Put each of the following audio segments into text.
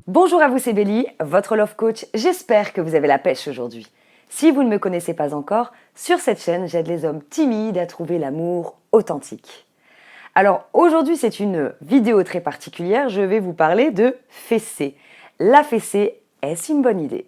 Bonjour à vous, c'est Bélie, votre Love Coach. J'espère que vous avez la pêche aujourd'hui. Si vous ne me connaissez pas encore, sur cette chaîne, j'aide les hommes timides à trouver l'amour authentique. Alors aujourd'hui, c'est une vidéo très particulière. Je vais vous parler de fessée. La fessée, est-ce une bonne idée?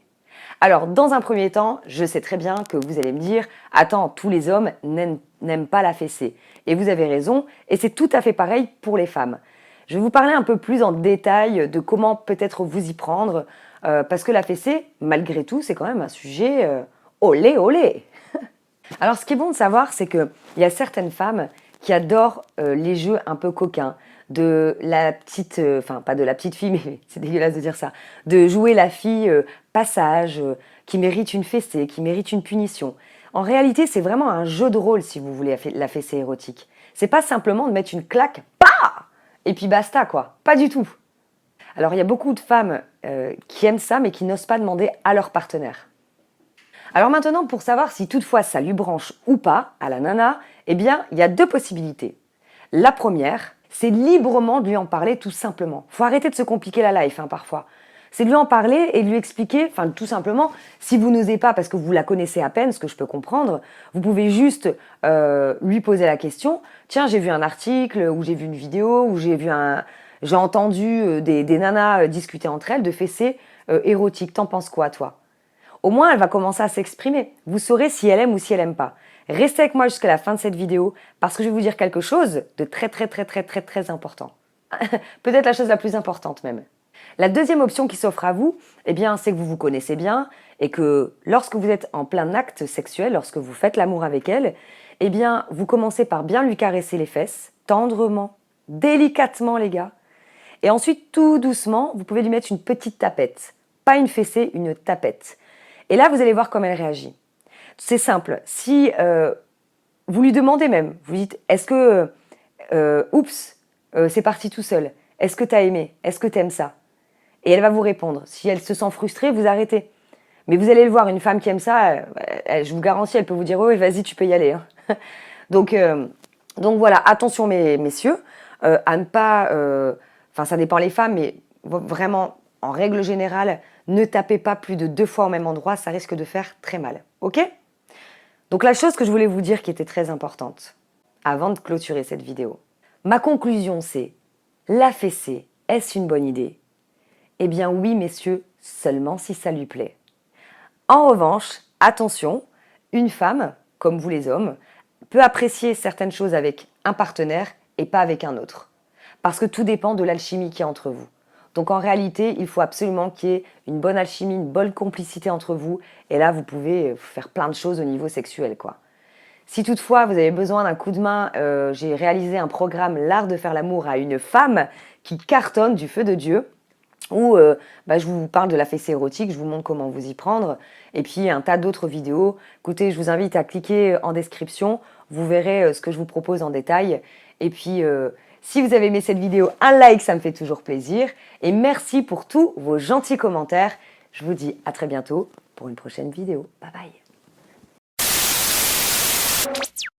Alors, dans un premier temps, je sais très bien que vous allez me dire « Attends, tous les hommes n'aiment pas la fessée. » Et vous avez raison, et c'est tout à fait pareil pour les femmes. Je vais vous parler un peu plus en détail de comment peut-être vous y prendre, parce que la fessée, malgré tout, c'est quand même un sujet olé olé. Alors, ce qui est bon de savoir, c'est qu'il y a certaines femmes qui adorent les jeux un peu coquins, de la petite, enfin pas de la petite fille, mais c'est dégueulasse de dire ça, de jouer la fille passage, qui mérite une fessée, qui mérite une punition. En réalité, c'est vraiment un jeu de rôle, si vous voulez, la fessée érotique. C'est pas simplement de mettre une claque, bah, et puis basta, quoi. Pas du tout. Alors, il y a beaucoup de femmes qui aiment ça, mais qui n'osent pas demander à leur partenaire. Alors maintenant, pour savoir si toutefois ça lui branche ou pas à la nana, eh bien, il y a deux possibilités. La première, c'est librement de lui en parler tout simplement. Faut arrêter de se compliquer la life parfois. C'est de lui en parler et de lui expliquer, enfin tout simplement, si vous n'osez pas parce que vous la connaissez à peine, ce que je peux comprendre, vous pouvez juste lui poser la question, tiens, j'ai vu un article, ou j'ai vu une vidéo, ou j'ai entendu des nanas discuter entre elles de fessées érotiques, t'en penses quoi toi? Au moins, elle va commencer à s'exprimer. Vous saurez si elle aime ou si elle aime pas. Restez avec moi jusqu'à la fin de cette vidéo parce que je vais vous dire quelque chose de très important. Peut-être la chose la plus importante même. La deuxième option qui s'offre à vous, eh bien, c'est que vous vous connaissez bien et que lorsque vous êtes en plein acte sexuel, lorsque vous faites l'amour avec elle, eh bien, vous commencez par bien lui caresser les fesses, tendrement, délicatement les gars. Et ensuite, tout doucement, vous pouvez lui mettre une petite tapette. Pas une fessée, une tapette. Et là, vous allez voir comment elle réagit. C'est simple. Si vous lui demandez même, vous dites, est-ce que, c'est parti tout seul. Est-ce que tu as aimé? Est-ce que tu aimes ça? Et elle va vous répondre. Si elle se sent frustrée, vous arrêtez. Mais vous allez le voir, une femme qui aime ça, je vous garantis, elle peut vous dire, oui, vas-y, tu peux y aller. Donc voilà, attention messieurs, à ne pas, enfin ça dépend les femmes, mais vraiment, en règle générale, ne tapez pas plus de 2 fois au même endroit, ça risque de faire très mal. Ok? Donc la chose que je voulais vous dire qui était très importante, avant de clôturer cette vidéo, ma conclusion c'est, la fessée, est-ce une bonne idée? Eh bien oui messieurs, seulement si ça lui plaît. En revanche, attention, une femme, comme vous les hommes, peut apprécier certaines choses avec un partenaire et pas avec un autre. Parce que tout dépend de l'alchimie qu'il y a entre vous. Donc en réalité, il faut absolument qu'il y ait une bonne alchimie, une bonne complicité entre vous. Et là, vous pouvez faire plein de choses au niveau sexuel, quoi. Si toutefois vous avez besoin d'un coup de main, j'ai réalisé un programme L'art de faire l'amour à une femme qui cartonne du feu de Dieu, où je vous parle de la fessée érotique, je vous montre comment vous y prendre, et puis un tas d'autres vidéos. Écoutez, je vous invite à cliquer en description, vous verrez ce que je vous propose en détail. Et puis, si vous avez aimé cette vidéo, un like, ça me fait toujours plaisir. Et merci pour tous vos gentils commentaires. Je vous dis à très bientôt pour une prochaine vidéo. Bye bye.